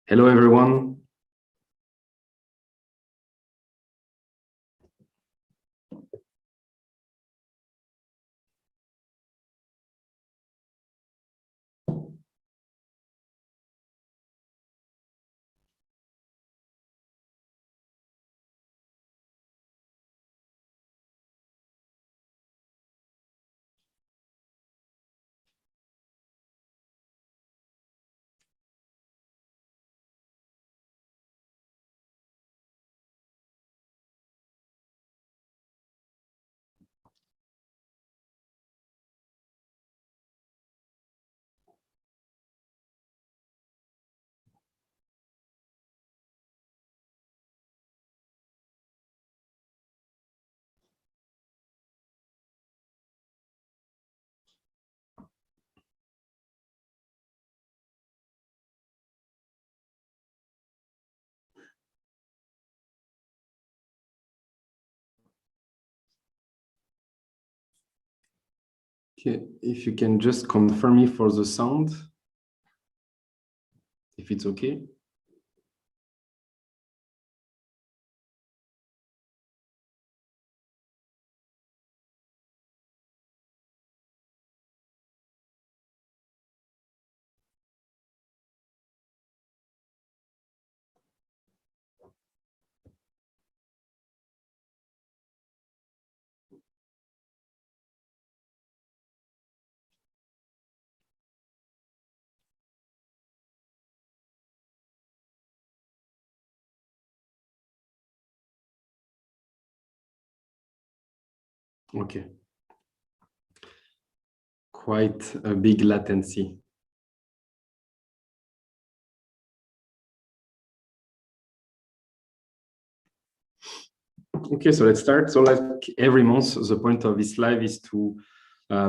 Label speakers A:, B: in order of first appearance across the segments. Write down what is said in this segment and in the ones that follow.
A: Hello, everyone. Okay, if you can just confirm me for the sound, if it's okay. Okay. Quite a big latency. Okay, so let's start. So like every month, the point of this live is to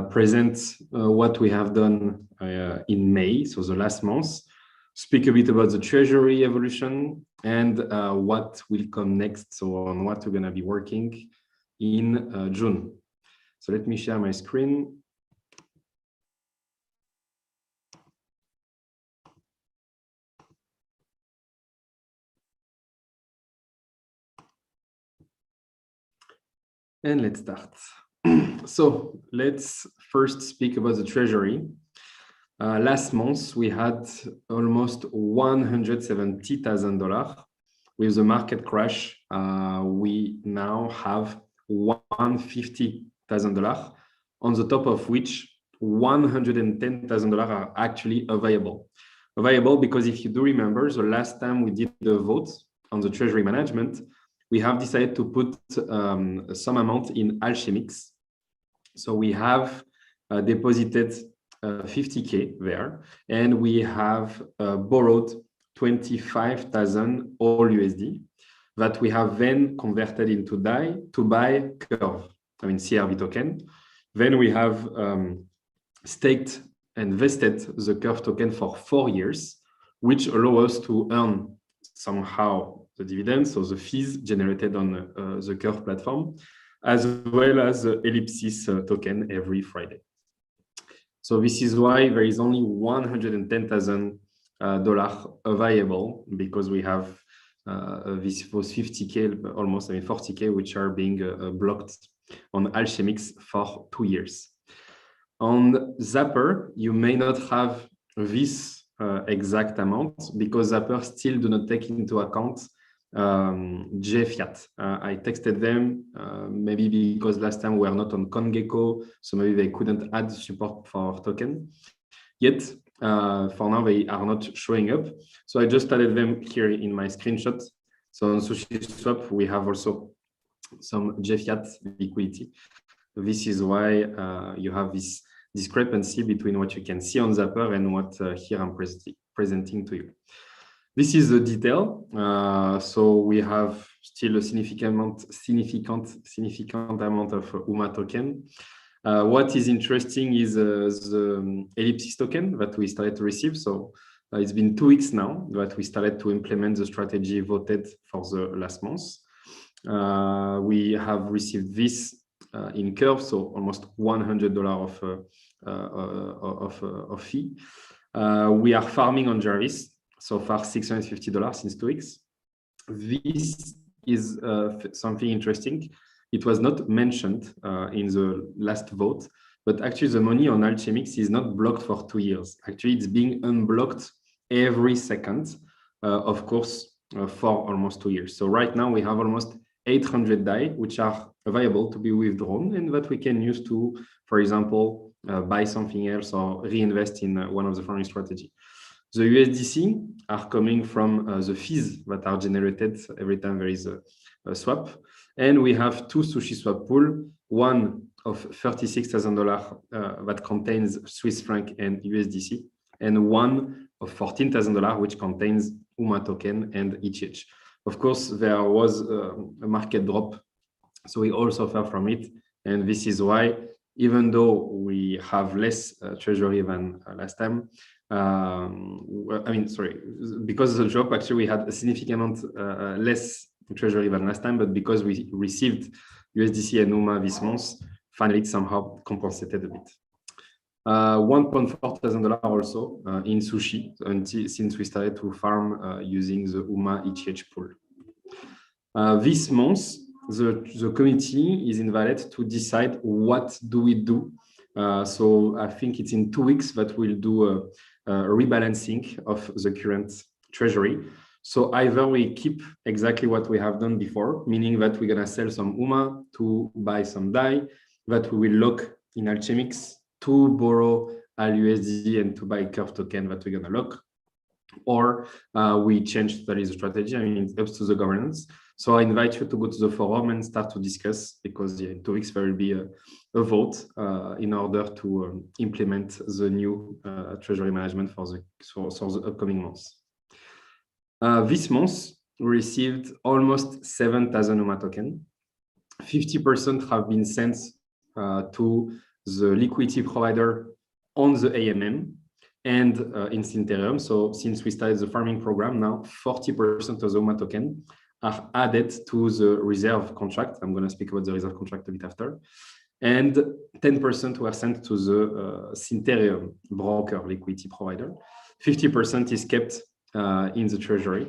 A: present what we have done in May, so the last month, speak a bit about the Treasury evolution and what will come next, so on what we're going to be working in June. So let me share my screen. And let's start. So let's first speak about the Treasury. Last month, we had almost $170,000. With the market crash, we now have $150,000, on the top of which $110,000 are actually available. Available because if you do remember, the last time we did the vote on the Treasury management, we have decided to put some amount in Alchemix. So we have deposited 50K there, and we have borrowed 25,000 all USD that we have then converted into DAI to buy Curve, CRV token. Then we have staked and vested the Curve token for 4 years, which allow us to earn somehow the dividends, so the fees generated on the Curve platform, as well as the Ellipsis token every Friday. So this is why there is only $110,000 available, because we have those 50K, almost 40K, which are being blocked on Alchemix for 2 years. On Zapper, you may not have this exact amount because Zapper still do not take into account jFiat. I texted them, maybe because last time we were not on CoinGecko, so maybe they couldn't add support for our token. Yet, for now, they are not showing up. So I just added them here in my screenshot. So on SushiSwap, we have also some jFiat liquidity. This is why you have this discrepancy between what you can see on Zapper and what here I'm presenting to you. This is the detail. So we have still a significant amount of UMA token. What is interesting is the Ellipsis token that we started to receive. So it's been 2 weeks now that we started to implement the strategy voted for the last month. We have received this in Curve, so almost $100 of fee. We are farming on Jarvis. so far $650 since 2 weeks. This is something interesting. It was not mentioned in the last vote, but actually the money on Alchemix is not blocked for 2 years. Actually, it's being unblocked every second, of course, for almost 2 years. So right now we have almost 800 DAI, which are available to be withdrawn and that we can use to, for example, buy something else or reinvest in one of the farming strategy. The USDC are coming from the fees that are generated every time there is a swap. And we have 2 sushi swap pool, one of $36,000 that contains Swiss franc and USDC, and one of $14,000 which contains UMA token and ETH. Of course, there was a market drop, so we all suffer from it. And this is why, even though we have less treasury than last time, because of the drop, actually we had a significant amount less treasury than last time, but because we received USDC and UMA this month, finally it somehow compensated a bit. $1,400 also in sushi since we started to farm using the UMA ETH pool. This month, the committee is invited to decide what do we do. So I think it's in 2 weeks that we'll do a rebalancing of the current treasury. So either we keep exactly what we have done before, meaning that we're gonna sell some UMA to buy some DAI, that we will lock in Alchemix to borrow ALUSD and to buy Curve token that we're gonna lock, or we change that is a strategy. I mean, it's up to the governance. So I invite you to go to the forum and start to discuss, because in 2 weeks there will be a vote in order to implement the new treasury management for the upcoming months. This month, we received almost 7,000 UMA token. 50% have been sent to the liquidity provider on the AMM and in Synthereum. So since we started the farming program, now 40% of the UMA token are added to the reserve contract. I'm going to speak about the reserve contract a bit after. And 10% were sent to the Synthereum broker liquidity provider. 50% is kept in the treasury.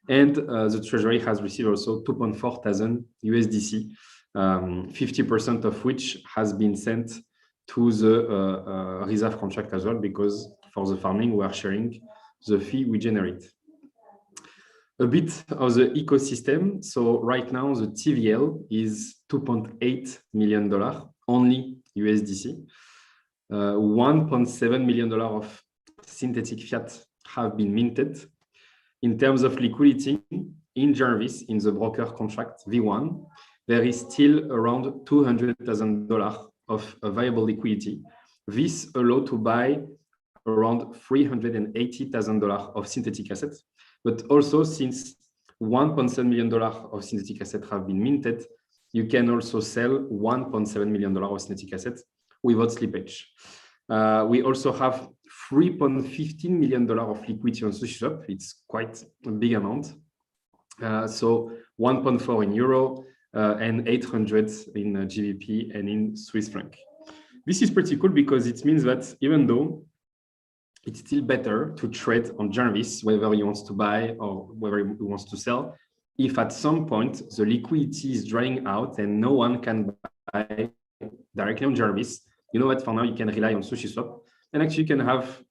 A: And the treasury has received also 2,400 USDC, 50% of which has been sent to the reserve contract as well, because for the farming, we are sharing the fee we generate. A bit of the ecosystem. So right now, the TVL is $2.8 million, only USDC. $1.7 million of synthetic fiat have been minted. In terms of liquidity, in Jarvis, in the broker contract V1, there is still around $200,000 of available liquidity. This allows to buy around $380,000 of synthetic assets. But also, since $1.7 million of synthetic assets have been minted, you can also sell $1.7 million of synthetic assets without slippage. We also have $3.15 million of liquidity on SushiSwap. It's quite a big amount. So 1.4 in euro and 800 in GBP and in Swiss franc. This is pretty cool because it means that even though it's still better to trade on Jarvis, whether he wants to buy or whether he wants to sell, if at some point the liquidity is drying out and no one can buy directly on Jarvis, you know what, for now you can rely on SushiSwap, and actually you can have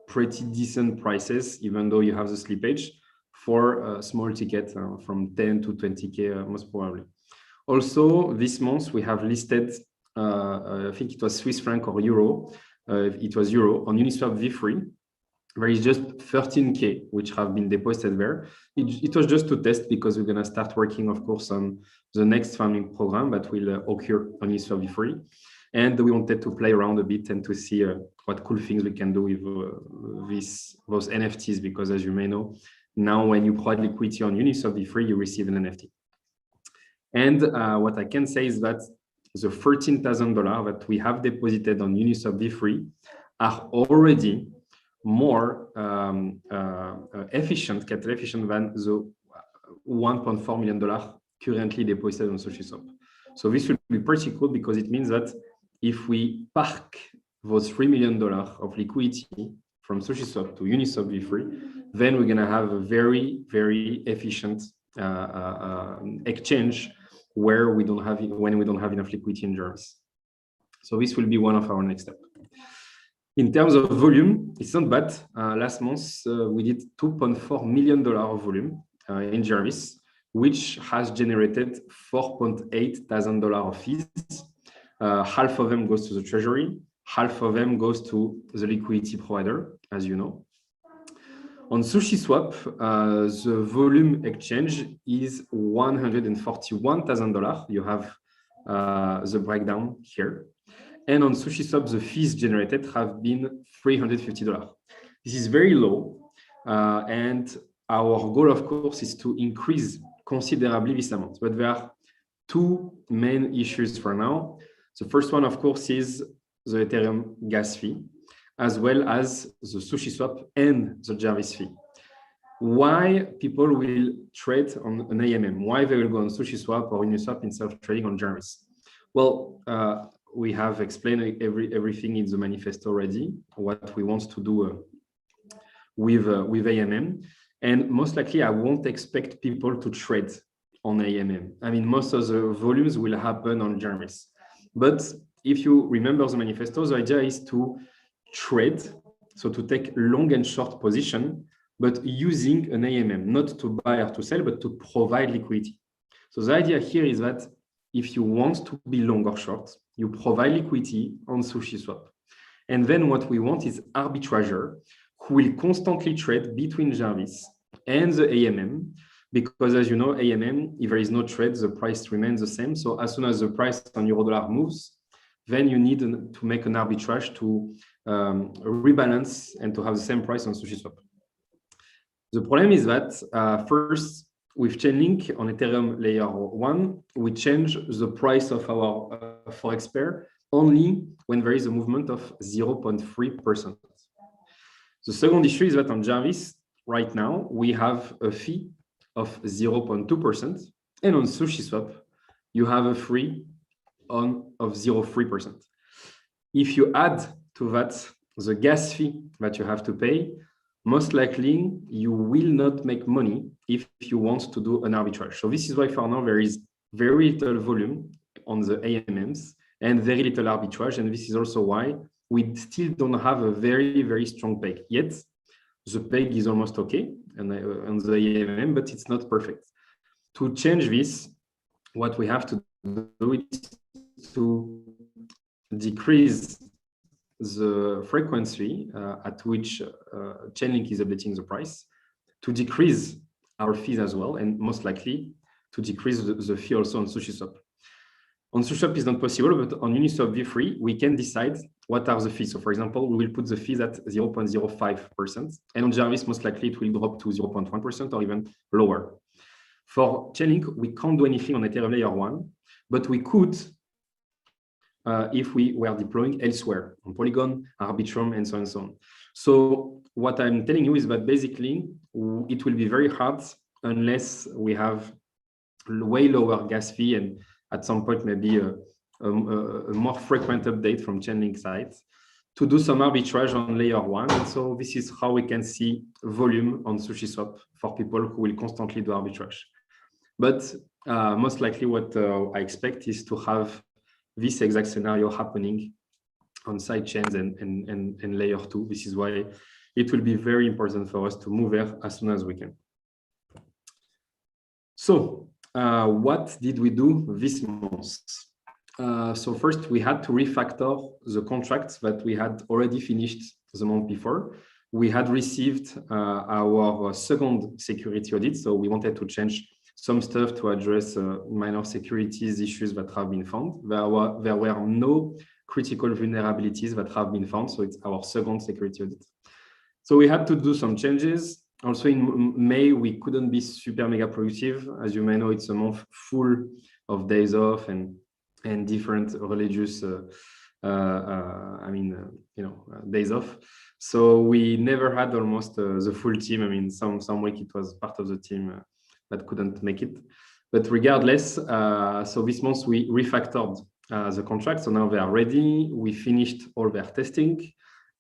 A: pretty decent prices, even though you have the slippage for a small ticket from 10 to 20K most probably. Also, this month we have listed, I think it was Swiss franc or euro, it was euro on Uniswap V3. There is just 13K which have been deposited there. It was just to test because we're going to start working, of course, on the next farming program that will occur on Uniswap V3. And we wanted to play around a bit and to see what cool things we can do with those NFTs, because as you may know, now when you provide liquidity on Uniswap V3, you receive an NFT. And what I can say is that the $13,000 that we have deposited on Uniswap V3 are already more capital efficient than the $1.4 million currently deposited on SushiSwap. So this will be pretty cool because it means that if we park those $3 million of liquidity from SushiSwap to Uniswap v3, then we're going to have a very, very efficient exchange where we don't have when we don't have enough liquidity in Jarvis. So this will be one of our next steps. In terms of volume, it's not bad. Last month, we did $2.4 million of volume in Jarvis, which has generated $4.8 thousand of fees. Half of them goes to the Treasury, half of them goes to the liquidity provider, as you know. On SushiSwap, the volume exchange is $141,000. You have the breakdown here. And on SushiSwap, the fees generated have been $350. This is very low. And our goal, of course, is to increase considerably this amount. But there are two main issues for now. The first one, of course, is the Ethereum gas fee, as well as the SushiSwap and the Jarvis fee. Why people will trade on an AMM? Why they will go on SushiSwap or Uniswap instead of trading on Jarvis? Well, we have explained everything in the manifesto already, what we want to do with AMM. And most likely, I won't expect people to trade on AMM. I mean, most of the volumes will happen on Jarvis. But if you remember the manifesto, the idea is to trade, so to take long and short position, but using an AMM, not to buy or to sell, but to provide liquidity. So the idea here is that if you want to be long or short, you provide liquidity on SushiSwap. And then what we want is arbitrager who will constantly trade between Jarvis and the AMM, because as you know, AMM, if there is no trade, the price remains the same. So as soon as the price on euro-dollar moves, then you need to make an arbitrage to rebalance and to have the same price on SushiSwap. The problem is that first, with Chainlink on Ethereum layer 1, we change the price of our forex pair only when there is a movement of 0.3%. The second issue is that on Jarvis, right now, we have a fee of 0.2%, and on SushiSwap, you have a fee of 0.3%. If you add to that the gas fee that you have to pay, most likely you will not make money if you want to do an arbitrage. So this is why for now there is very little volume on the AMMs and very little arbitrage. And this is also why we still don't have a very, very strong peg. Yet the peg is almost okay on the AMM, but it's not perfect. To change this, what we have to do is to decrease the frequency at which Chainlink is updating the price, to decrease our fees as well, and most likely to decrease the fee also on SushiSwap. On SushiSwap is not possible, but on Uniswap v3, we can decide what are the fees. So for example, we will put the fees at 0.05%, and on Jarvis, most likely it will drop to 0.1% or even lower. For Chainlink, we can't do anything on Ethereum layer 1, but we could if we were deploying elsewhere on Polygon, Arbitrum, and so on and so on. So what I'm telling you is that basically it will be very hard unless we have way lower gas fee and at some point maybe a more frequent update from Chainlink side to do some arbitrage on layer 1. And so this is how we can see volume on SushiSwap for people who will constantly do arbitrage. But most likely what I expect is to have this exact scenario happening on side chains and layer 2. This is why it will be very important for us to move there as soon as we can. So what did we do this month? So first, we had to refactor the contracts that we had already finished the month before. We had received our second security audit, so we wanted to change some stuff to address minor securities issues that have been found. There were no critical vulnerabilities that have been found, so it's our second security audit. So we had to do some changes. Also in May, we couldn't be super mega productive. As you may know, it's a month full of days off and different religious, days off. So we never had almost the full team. I mean, some week it was part of the team that couldn't make it. But regardless, so this month we refactored the contract. So now they are ready. We finished all their testing.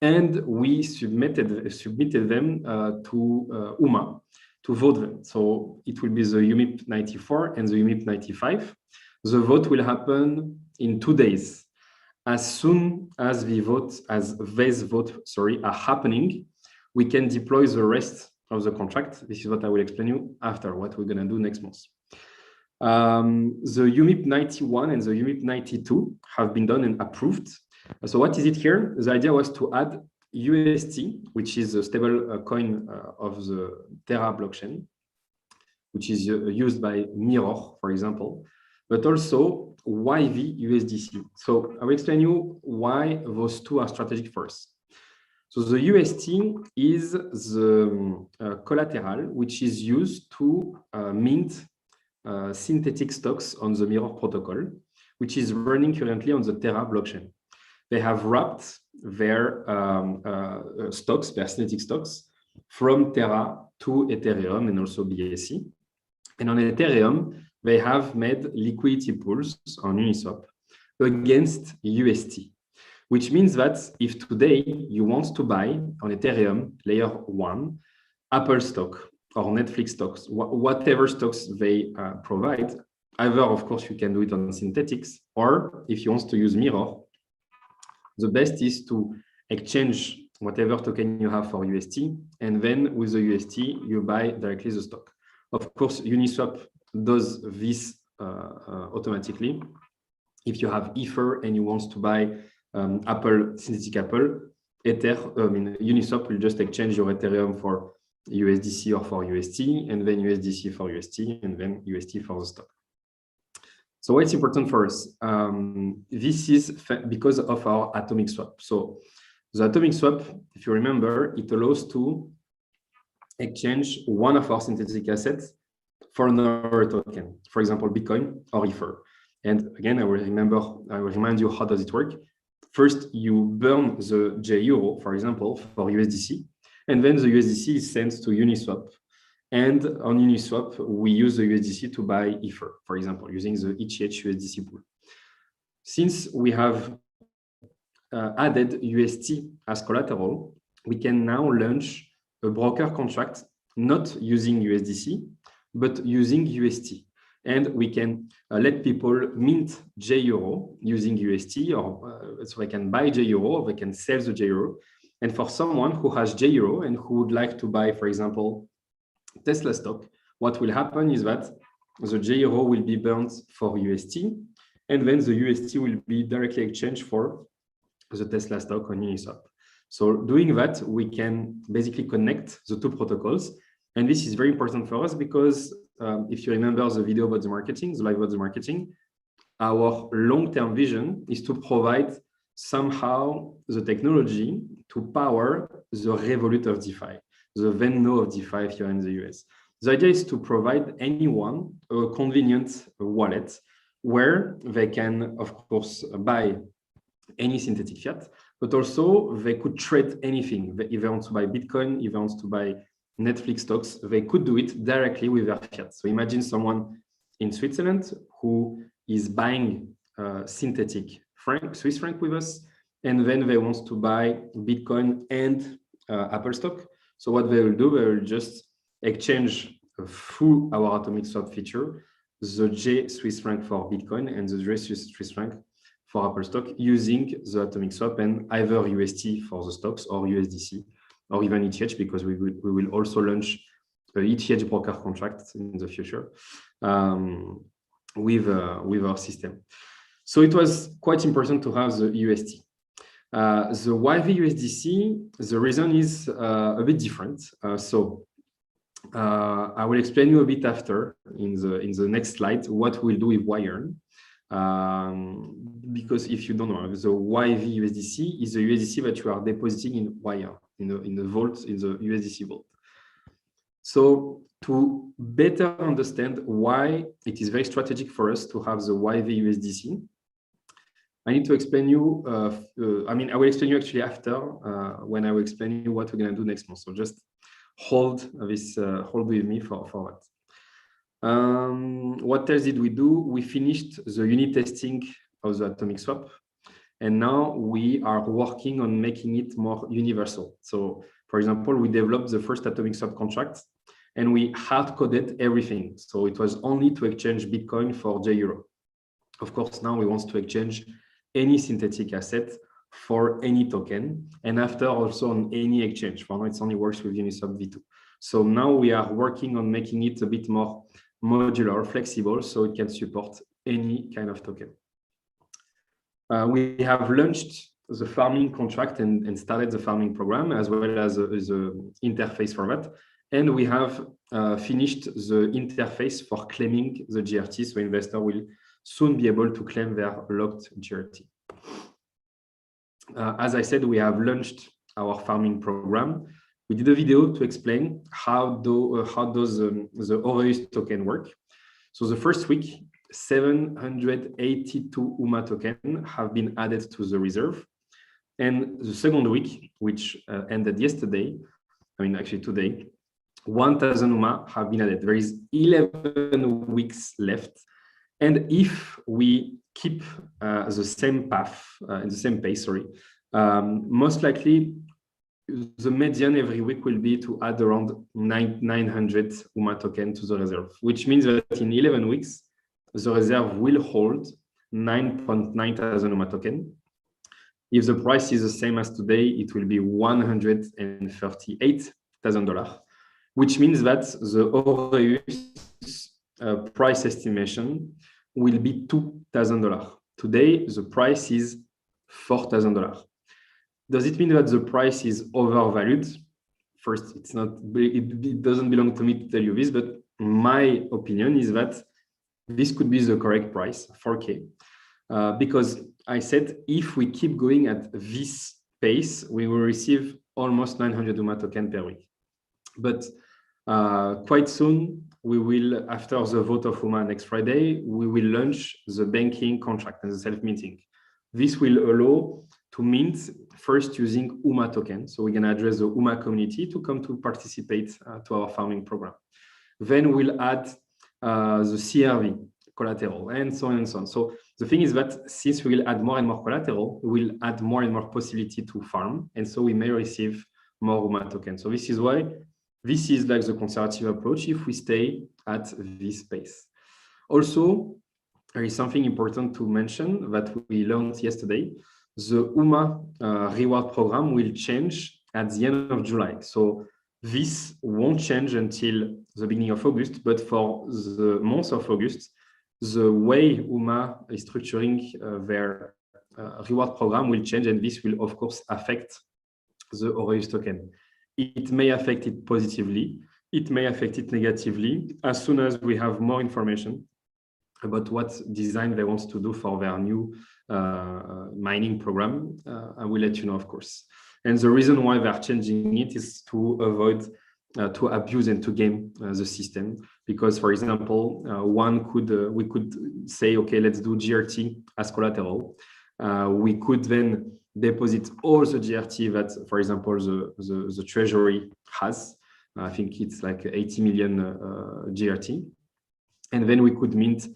A: and we submitted them to UMA to vote them. So it will be the UMIP 94 and the UMIP 95. The vote will happen in 2 days. As soon as these votes are happening, we can deploy the rest of the contract. This is what I will explain you after, what we're going to do next month. The UMIP 91 and the UMIP 92 have been done and approved. So what is it here? The idea was to add UST, which is a stable coin of the Terra blockchain, which is used by Mirror, for example, but also YV USDC. So I will explain you why those two are strategic for us. So the UST is the collateral which is used to mint synthetic stocks on the Mirror protocol, which is running currently on the Terra blockchain. They have wrapped their stocks, their synthetic stocks, from Terra to Ethereum and also BSC. And on Ethereum, they have made liquidity pools on Uniswap against UST, which means that if today you want to buy on Ethereum layer 1 Apple stock or Netflix stocks, whatever stocks they provide, either of course you can do it on synthetics, or if you want to use Mirror, the best is to exchange whatever token you have for UST, and then with the UST you buy directly the stock. Of course, Uniswap does this automatically. If you have Ether and you want to buy synthetic Apple, Uniswap will just exchange your Ethereum for USDC or for UST, and then USDC for UST, and then UST for the stock. So what's important for us? This is because of our atomic swap. So the atomic swap, if you remember, it allows to exchange one of our synthetic assets for another token, for example, Bitcoin or Ether. And again, I will remind you how does it work. First, you burn the JEuro, for example, for USDC, and then the USDC is sent to Uniswap. And on Uniswap, we use the USDC to buy Ether, for example, using the ETH USDC pool. Since we have added UST as collateral, we can now launch a broker contract not using USDC, but using UST. And we can let people mint JEuro using UST, or so they can buy JEuro, or they can sell the JEuro. And for someone who has JEuro and who would like to buy, for example, Tesla stock, what will happen is that the JEuro will be burnt for UST, and then the UST will be directly exchanged for the Tesla stock on Uniswap. So doing that, we can basically connect the two protocols. And this is very important for us because if you remember the video about the marketing, the live about the marketing, our long-term vision is to provide somehow the technology to power the Revolut of DeFi, the Venmo of DeFi here in the US. The idea is to provide anyone a convenient wallet where they can, of course, buy any synthetic fiat, but also they could trade anything. If they want to buy Bitcoin, if they want to buy Netflix stocks, they could do it directly with their fiat. So imagine someone in Switzerland who is buying synthetic Swiss franc with us, and then they want to buy Bitcoin and Apple stock. So what they will do, they will just exchange through our atomic swap feature the J Swiss franc for Bitcoin and the J Swiss franc for Apple stock using the atomic swap and either UST for the stocks or USDC or even ETH, because we will also launch a ETH broker contract in the future with our system. So it was quite important to have the UST. The YV USDC, the reason is a bit different. I will explain you a bit after in the next slide what we'll do with Yearn. Because if you don't know, the YV USDC is the USDC that you are depositing in Yearn, in the vault, in the USDC vault. So to better understand why it is very strategic for us to have the YV USDC, I need to explain you, I will explain you actually after when I will explain you what we're going to do next month. So just hold with me for that. What else did we do? We finished the unit testing of the atomic swap. And now we are working on making it more universal. So, for example, we developed the first atomic swap contract and we hard-coded everything. So it was only to exchange Bitcoin for JEuro. Of course, now we want to exchange any synthetic asset for any token, and after also on any exchange. For now, it only works with Uniswap v2. So now we are working on making it a bit more modular, flexible, so it can support any kind of token. We have launched the farming contract and started the farming program, as well as the interface for that. And we have finished the interface for claiming the GRT, so investor will soon be able to claim their locked GRT. As I said, we have launched our farming program. We did a video to explain how does the Aureus token work. So the first week, 782 UMA tokens have been added to the reserve. And the second week, which ended yesterday, actually today, 1,000 UMA have been added. There is 11 weeks left. And if we keep the same path, in the same pace, most likely the median every week will be to add around 900 UMA token to the reserve, which means that in 11 weeks, the reserve will hold 9,900 UMA token. If the price is the same as today, it will be $138,000, which means that the Aureus price estimation will be $2,000. Today, the price is $4,000. Does it mean that the price is overvalued? First, it's not. It doesn't belong to me to tell you this, but my opinion is that this could be the correct price, 4K, because I said if we keep going at this pace, we will receive almost 900 UMA token per week. But quite soon, we will, after the vote of UMA next Friday, we will launch the banking contract and the self-minting. This will allow to mint first using UMA token. So we're going to address the UMA community to come to participate to our farming program. Then we'll add the CRV, collateral, and so on and so on. So the thing is that since we will add more and more collateral, we'll add more and more possibility to farm. And so we may receive more UMA token. So this is why this is like the conservative approach if we stay at this pace. Also, there is something important to mention that we learned yesterday. The UMA reward program will change at the end of July. So this won't change until the beginning of August, but for the month of August, the way UMA is structuring their reward program will change, and this will, of course, affect the Aureus token. It may affect it positively, it may affect it negatively. As soon as we have more information about what design they want to do for their new mining program, I will let you know, of course. And the reason why they're changing it is to avoid to abuse and to game the system. Because, for example, we could say, okay, let's do GRT as collateral. We could then deposit all the GRT that, for example, the Treasury has. I think it's like 80 million GRT. And then we could mint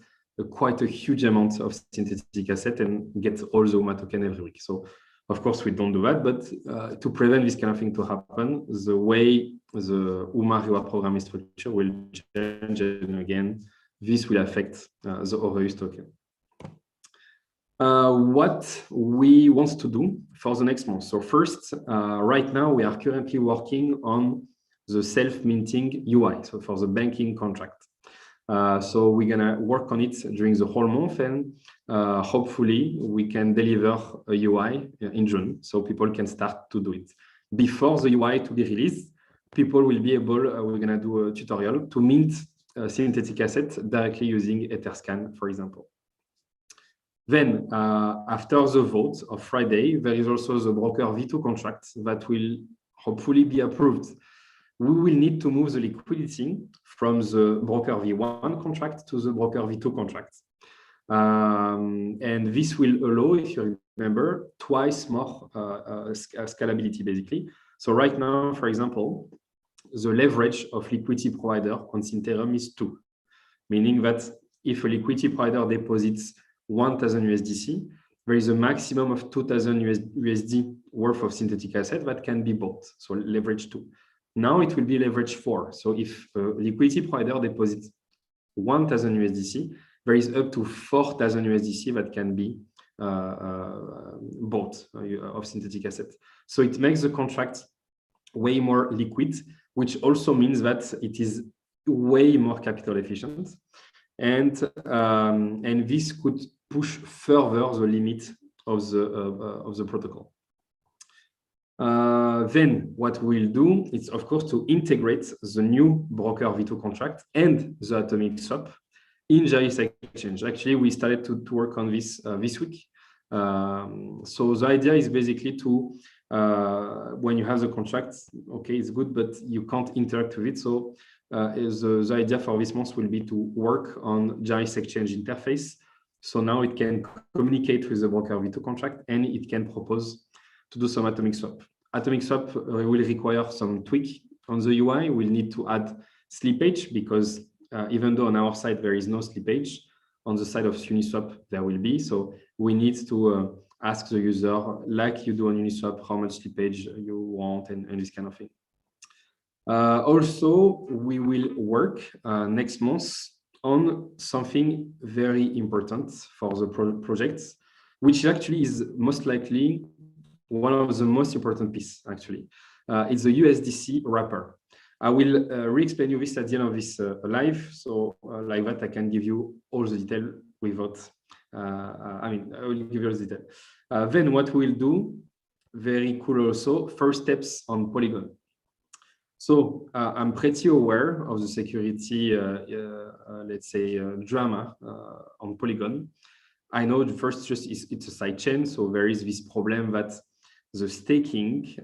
A: quite a huge amount of synthetic asset and get all the UMA token every week. So, of course, we don't do that, but to prevent this kind of thing to happen, the way the UMA reward program is structured will change, and again, this will affect the Aureus token. What we want to do for the next month. So first, right now, we are currently working on the self-minting UI, so for the banking contract. So we're gonna work on it during the whole month, and hopefully we can deliver a UI in June, so people can start to do it. Before the UI to be released, people will be able, we're gonna do a tutorial to mint synthetic assets directly using Etherscan, for example. Then after the vote of Friday, there is also the broker V2 contract that will hopefully be approved. We will need to move the liquidity from the broker V1 contract to the broker V2 contract. And this will allow, if you remember, twice more scalability, basically. So right now, for example, the leverage of liquidity provider on Synthereum is 2, meaning that if a liquidity provider deposits 1,000 USDC, there is a maximum of 2,000 USD worth of synthetic asset that can be bought. So leverage 2. Now it will be leverage 4. So if a liquidity provider deposits 1,000 USDC, there is up to 4,000 USDC that can be bought of synthetic assets. So it makes the contract way more liquid, which also means that it is way more capital efficient. And this could push further the limit of the protocol. Then what we'll do is, of course, to integrate the new broker V2 contract and the atomic swap in jFiat exchange. Actually, we started to work on this this week. So the idea is basically to, when you have the contract, okay, it's good, but you can't interact with it. So the idea for this month will be to work on jFiat exchange interface. So now it can communicate with the broker V2 contract and it can propose to do some atomic swap. Atomic swap will require some tweak on the UI. We'll need to add slippage because even though on our side there is no slippage, on the side of Uniswap there will be. So we need to ask the user, like you do on Uniswap, how much slippage you want and this kind of thing. Also, we will work next month on something very important for the projects, which actually is most likely one of the most important pieces, actually. It's the USDC wrapper. I will re-explain you this at the end of this live. So like that, I can give you all the detail without, I will give you all the detail. Then what we'll do, very cool also, first steps on Polygon. So I'm pretty aware of the security, let's say, drama on Polygon. I know the first just it's a sidechain, so there is this problem that the staking,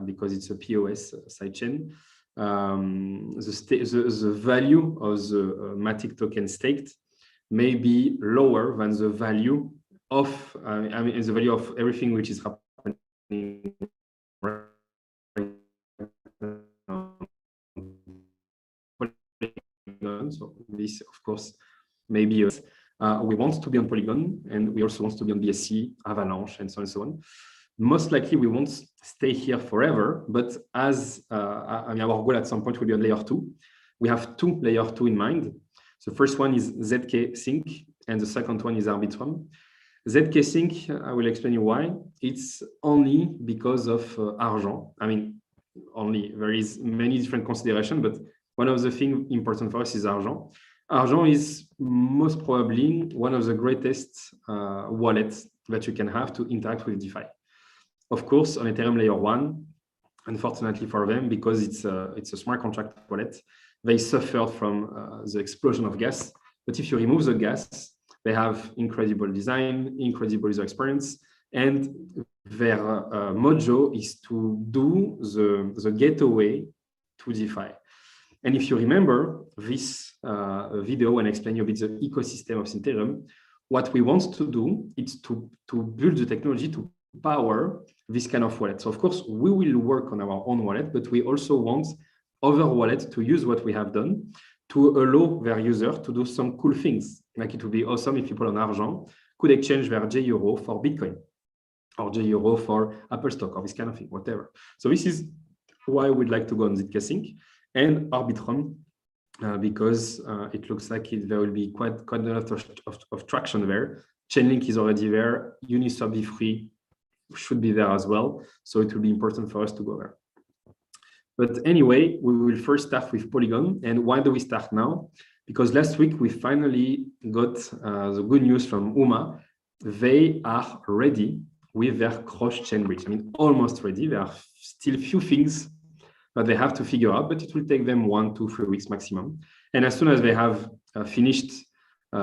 A: because it's a POS sidechain, the value of the Matic token staked may be lower than the value of, the value of everything which is happening right now. So this, of course, maybe we want to be on Polygon, and we also want to be on BSC, Avalanche, and so on and so on. Most likely, we won't stay here forever, but as our goal at some point will be on layer 2. We have two layer 2 in mind. The first one is ZK Sync, and the second one is Arbitrum. ZK Sync, I will explain you why. It's only because of Argent. Only. There is many different considerations, but one of the things important for us is Argent. Argent is most probably one of the greatest wallets that you can have to interact with DeFi. Of course, on Ethereum layer 1, unfortunately for them, because it's a smart contract wallet, they suffered from the explosion of gas. But if you remove the gas, they have incredible design, incredible user experience, and their mojo is to do the gateway to DeFi. And if you remember this video when I explain you a bit the ecosystem of Synthereum, what we want to do is to build the technology to power this kind of wallet. So of course, we will work on our own wallet, but we also want other wallets to use what we have done to allow their user to do some cool things. Like it would be awesome if people on Argent could exchange their JEuro for Bitcoin or JEuro for Apple stock or this kind of thing, whatever. So this is why we'd like to go on ZK Sync and Arbitrum, because it looks like there will be quite a lot of traction there. Chainlink is already there. Uniswap V3 should be there as well. So it will be important for us to go there. But anyway, we will first start with Polygon. And why do we start now? Because last week we finally got the good news from UMA. They are ready with their cross-chain bridge. Almost ready. There are still a few things that they have to figure out, but it will take them 1, 2, 3 weeks maximum. And as soon as they have finished, they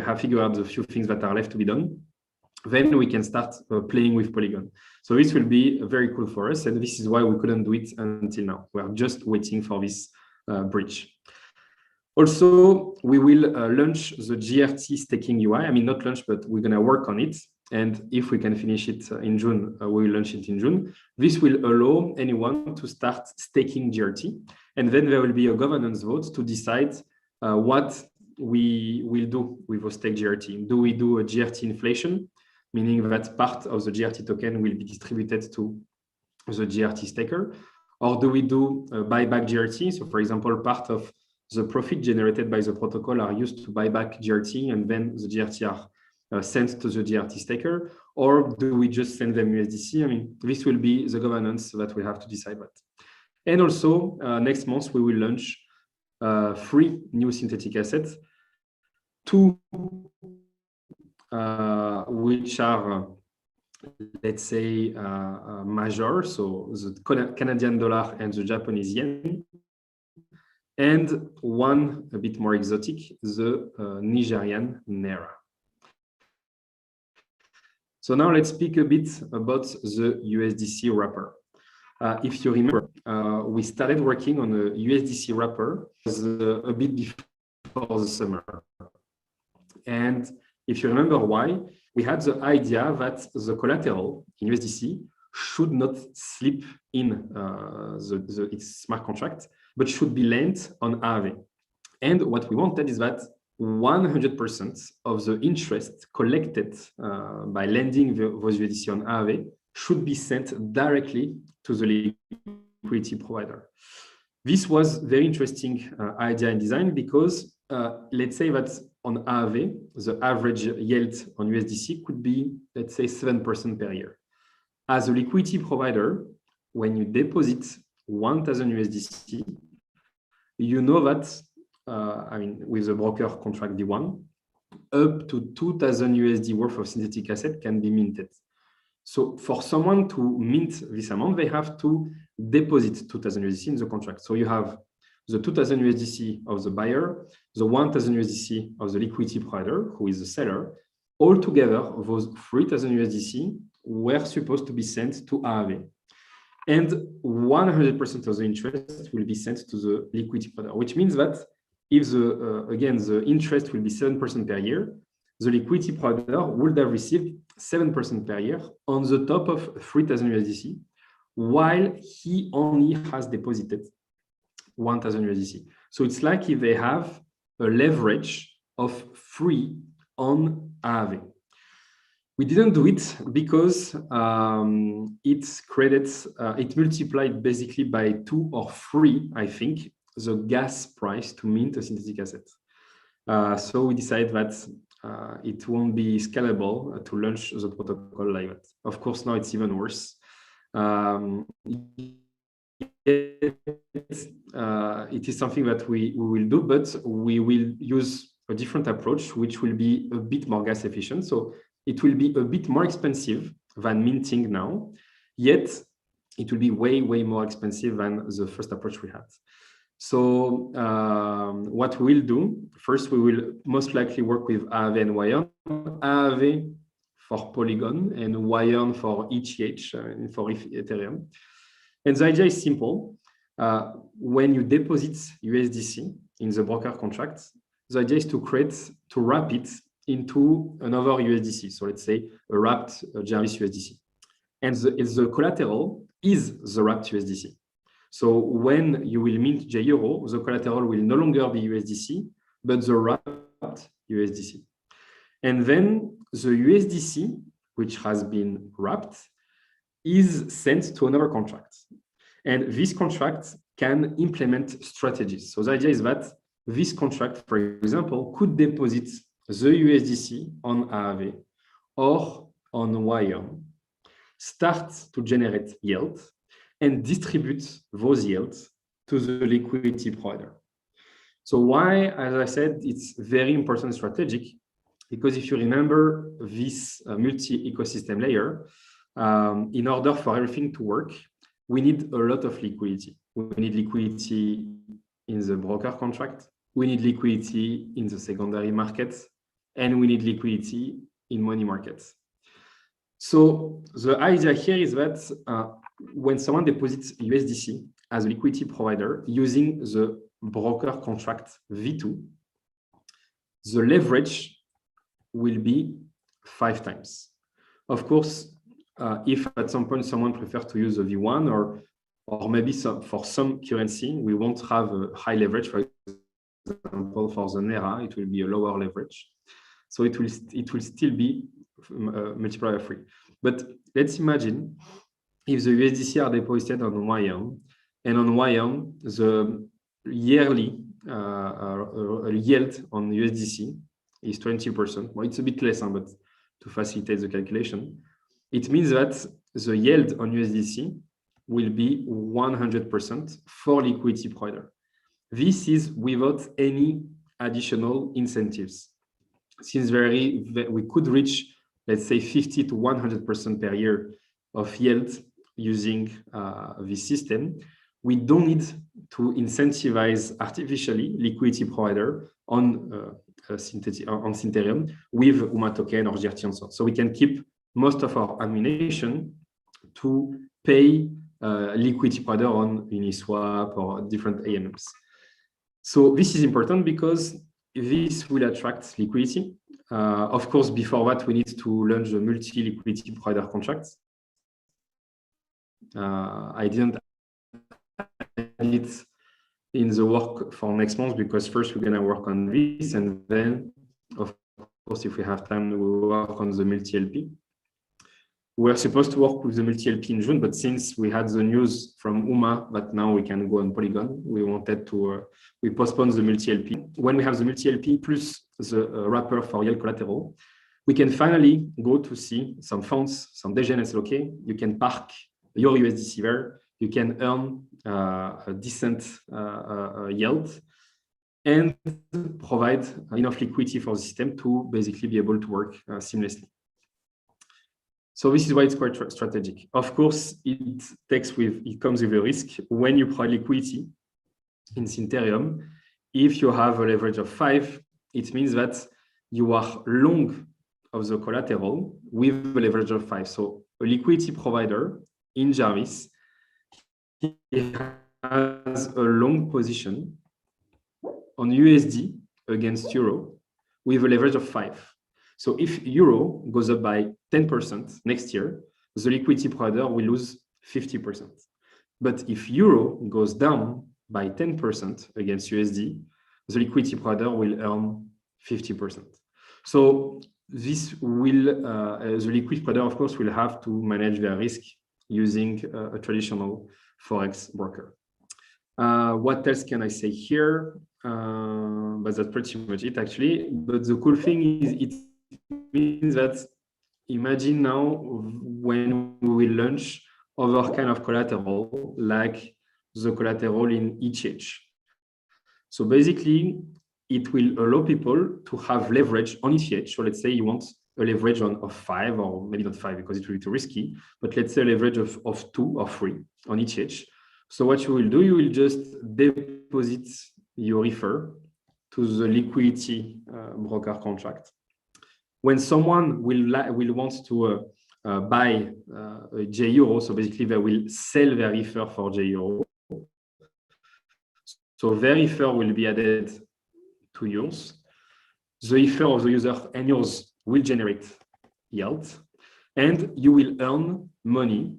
A: have figured out the few things that are left to be done, then we can start playing with Polygon. So this will be very cool for us, and this is why we couldn't do it until now. We are just waiting for this bridge. Also, we will launch the GRT staking UI. Not launch, but we're going to work on it. And if we can finish it in June, we will launch it in June. This will allow anyone to start staking GRT. And then there will be a governance vote to decide what we will do with our stake GRT? Do we do a GRT inflation, meaning that part of the GRT token will be distributed to the GRT staker? Or do we do a buyback GRT? So for example, part of the profit generated by the protocol are used to buy back GRT, and then the GRT are sent to the GRT staker? Or do we just send them USDC? I mean, this will be the governance that we have to decide that. And also, next month, we will launch 3 new synthetic assets, 2 which are, let's say, major, so the Canadian dollar and the Japanese yen, and 1 a bit more exotic, the Nigerian naira. So now let's speak a bit about the USDC wrapper. If you remember, we started working on a USDC wrapper a bit before the summer. And if you remember why, we had the idea that the collateral in USDC should not slip in its smart contract, but should be lent on Aave. And what we wanted is that 100% of the interest collected by lending those USDC on Aave should be sent directly to the liquidity provider. This was very interesting idea and design because let's say that on Aave, the average yield on USDC could be, let's say, 7% per year. As a liquidity provider, when you deposit 1,000 USDC, you know that, I mean, with the broker contract D1, up to 2,000 USD worth of synthetic asset can be minted. So for someone to mint this amount, they have to deposit 2,000 USDC in the contract. So you have the 2,000 USDC of the buyer, the 1,000 USDC of the liquidity provider, who is the seller. All together, those 3,000 USDC were supposed to be sent to Aave. And 100% of the interest will be sent to the liquidity provider, which means that if again, the interest will be 7% per year, the liquidity provider would have received 7% per year on the top of 3,000 USDC, while he only has deposited 1,000 USDC. So it's like if they have a leverage of 3 on Aave. We didn't do it because it multiplied basically by 2 or 3, I think, the gas price to mint a synthetic asset. So we decided that it won't be scalable to launch the protocol like that. Of course, now it's even worse. It is something that we will do, but we will use a different approach, which will be a bit more gas efficient. So it will be a bit more expensive than minting now, yet it will be way, way more expensive than the first approach we had. So what we'll do, first, we will most likely work with Aave and Wire. Aave for Polygon and Wire for ETH for Ethereum. And the idea is simple. When you deposit USDC in the broker contract, the idea is to wrap it into another USDC. So let's say a wrapped Jarvis USDC. And the collateral is the wrapped USDC. So when you will mint JEuro, the collateral will no longer be USDC, but the wrapped USDC. And then the USDC, which has been wrapped, is sent to another contract. And this contract can implement strategies. So the idea is that this contract, for example, could deposit the USDC on Aave or on Wire, start to generate yield, and distribute those yields to the liquidity provider. So why, as I said, it's very important strategic, because if you remember this multi-ecosystem layer, in order for everything to work, we need a lot of liquidity. We need liquidity in the broker contract, we need liquidity in the secondary markets, and we need liquidity in money markets. So the idea here is that when someone deposits USDC as a liquidity provider using the broker contract V2, the leverage will be 5 times. Of course, if at some point someone prefers to use a V1 or maybe for some currency, we won't have a high leverage, for example, for the NERA, it will be a lower leverage. So it will still be multiplier free. But let's imagine if the USDC are deposited on YM, and on YM, the yearly yield on USDC is 20%. Well, it's a bit less, but to facilitate the calculation, it means that the yield on USDC will be 100% for liquidity provider. This is without any additional incentives. Since we could reach, let's say, 50 to 100% per year of yield using this system, we don't need to incentivize artificially liquidity provider on Synthereum with UMA token or GRT and so on. So we can keep most of our ammunition to pay liquidity provider on Uniswap or different AMMs. So this is important because this will attract liquidity. Of course, before that, we need to launch the multi-liquidity provider contracts. I didn't add it in the work for next month because first we're going to work on this, and then, of course, if we have time, we'll work on the multi-LP. We're supposed to work with the multi-LP in June, but since we had the news from UMA that now we can go on Polygon, we wanted to, we postponed the multi-LP. When we have the multi-LP plus the wrapper for yield collateral, we can finally go to see some funds, some DGNS, okay, you can park your USDC there, you can earn a decent yield and provide enough liquidity for the system to basically be able to work seamlessly. So this is why it's quite strategic. Of course, it comes with a risk when you provide liquidity in Synthereum. If you have a leverage of 5, it means that you are long of the collateral with a leverage of 5. So a liquidity provider in Jarvis, he has a long position on USD against Euro with a leverage of 5. So if Euro goes up by 10% next year, the liquidity provider will lose 50%. But if Euro goes down by 10% against USD, the liquidity provider will earn 50%. So this will, the liquidity provider, of course, will have to manage their risk using a traditional Forex broker. What else can I say here? But that's pretty much it, actually. But the cool thing is it means that imagine now when we will launch other kind of collateral, like the collateral in ETH. So basically, it will allow people to have leverage on ETH. So let's say you want a leverage of 5, or maybe not 5 because it will be too risky, but let's say a leverage of 2 or 3 on ETH. So what you will do, you will just deposit your refer to the liquidity broker contract. When someone will want to buy JEuro, so basically they will sell their refer for JEuro. So their refer will be added to yours. The refer of the user and yours will generate yield, and you will earn money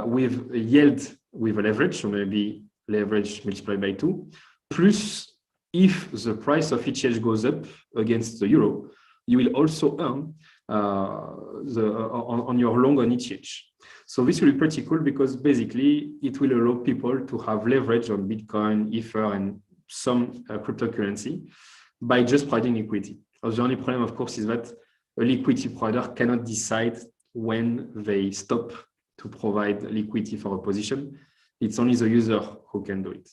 A: with a yield with a leverage, so maybe leverage multiplied by 2, plus if the price of ETH goes up against the euro, you will also earn on your long on ETH. So this will be pretty cool because basically it will allow people to have leverage on Bitcoin, Ether, and some cryptocurrency by just providing liquidity. The only problem, of course, is that a liquidity provider cannot decide when they stop to provide liquidity for a position. It's only the user who can do it.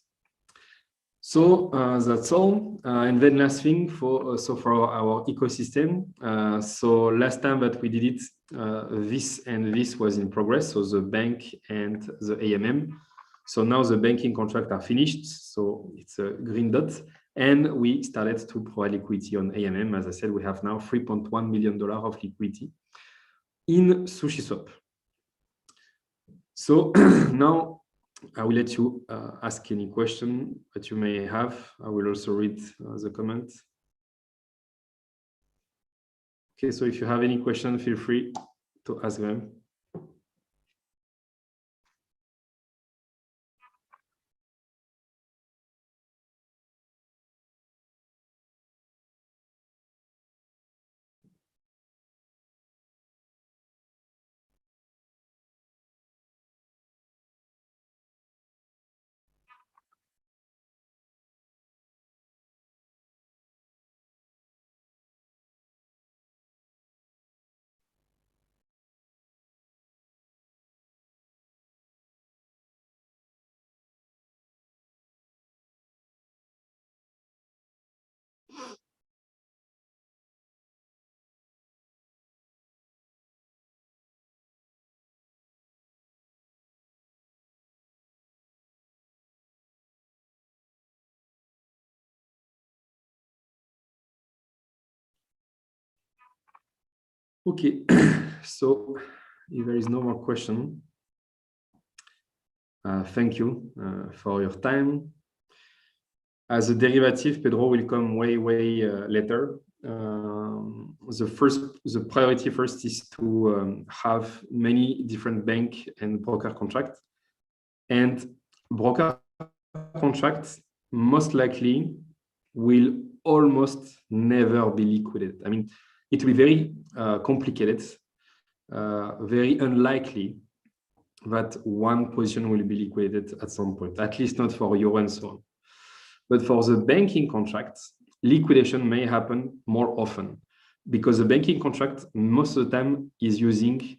A: So that's all. And then last thing for our ecosystem. So last time that we did it, this and this was in progress. So the bank and the AMM. So now the banking contract are finished. So it's a green dot. And we started to provide liquidity on AMM. As I said, we have now $3.1 million of liquidity in SushiSwap. So now I will let you ask any question that you may have. I will also read the comments. Okay, so if you have any question, feel free to ask them. Okay, so if there is no more question, thank you for your time. As a derivative, Pedro will come way later. The priority first is to have many different bank and broker contracts, and broker contracts most likely will almost never be liquidated. I mean, it will be very complicated, very unlikely that one position will be liquidated at some point, at least not for euro and so on. But for the banking contracts, liquidation may happen more often because the banking contract most of the time is using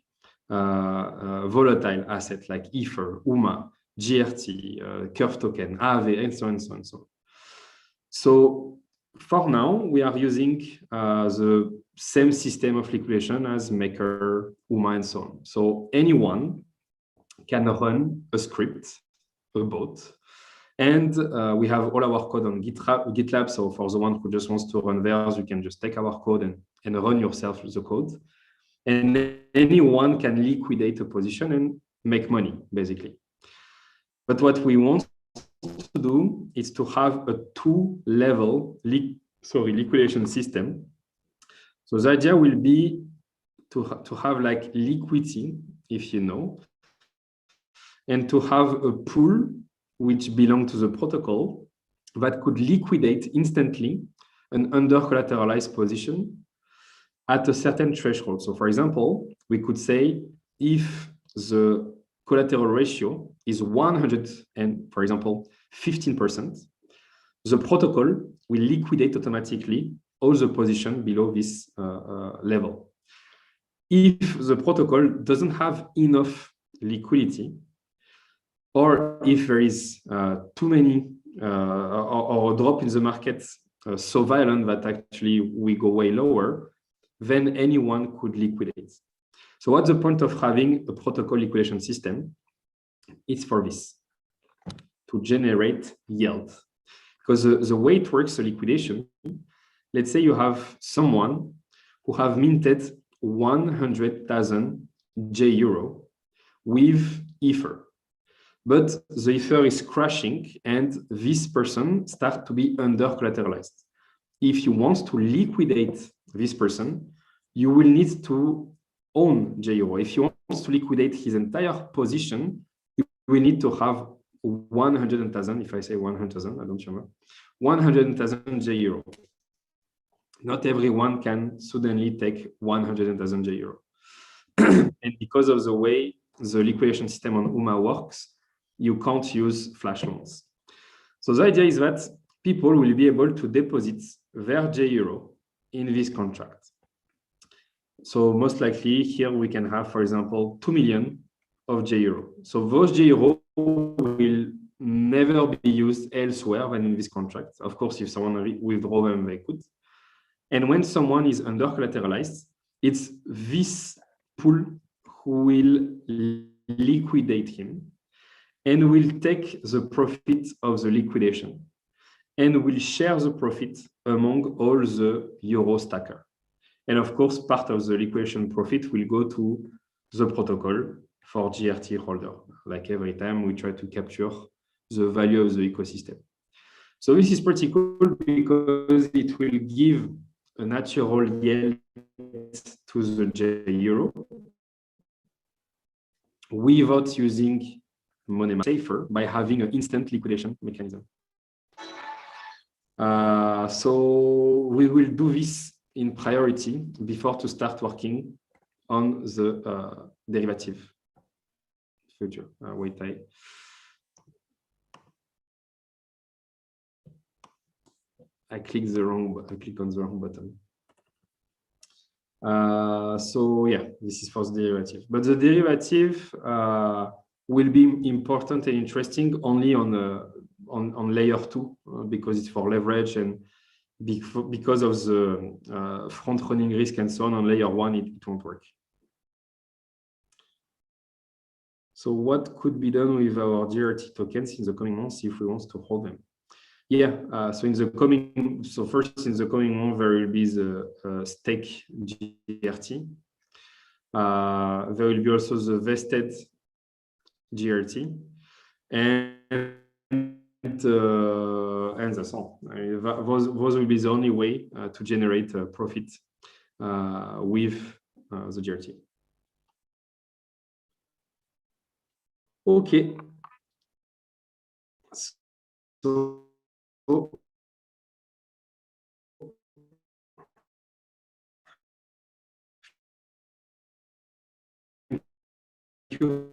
A: volatile assets like Ether, UMA, GRT, Curve token, AAV, and so on and so on and so on. So for now, we are using the same system of liquidation as Maker, UMA, and so on. So anyone can run a script, a bot, and we have all our code on GitLab. So for the one who just wants to run theirs, you can just take our code and run yourself the code. And anyone can liquidate a position and make money, basically. But what we want to do is to have a two-level liquidation system. So the idea will be to have like liquidity, if you know, and to have a pool which belong to the protocol that could liquidate instantly an under-collateralized position at a certain threshold. So for example, we could say if the collateral ratio is 100 and, for example, 15%, the protocol will liquidate automatically all the position below this level. If the protocol doesn't have enough liquidity, or if there is too many or a drop in the market so violent that actually we go way lower, then anyone could liquidate. So what's the point of having a protocol liquidation system? It's for this, to generate yield. Because the way it works, the liquidation, let's say you have someone who have minted 100,000 JEuro with Ether. But the Ether is crashing and this person starts to be under collateralized. If you want to liquidate this person, you will need to own JEuro. If you want to liquidate his entire position, you will need to have 100,000, if I say 100,000, I don't remember, 100,000 JEuro. Not everyone can suddenly take 100,000 JEuro. And because of the way the liquidation system on UMA works, you can't use flash loans. So the idea is that people will be able to deposit their JEuro in this contract. So most likely here we can have, for example, 2 million of JEuro. So those JEuro will never be used elsewhere than in this contract. Of course, if someone withdraw them, they could. And when someone is under collateralized, it's this pool who will liquidate him and will take the profit of the liquidation and will share the profit among all the euro stacker. And of course, part of the liquidation profit will go to the protocol for GRT holder. Like every time we try to capture the value of the ecosystem. So this is pretty cool because it will give a natural yield to the JEuro without using money safer by having an instant liquidation mechanism. So we will do this in priority before to start working on the derivative future. Wait, I clicked on the wrong button. So yeah, this is for the derivative. But the derivative will be important and interesting only on layer 2 because it's for leverage and because of the front-running risk and so on layer 1, it won't work. So what could be done with our GRT tokens in the coming months if we want to hold them? Yeah, so first in the coming month, there will be the stake GRT. There will be also the vested GRT, and that's all. Those will be the only way to generate profit with the GRT. Okay. So thank you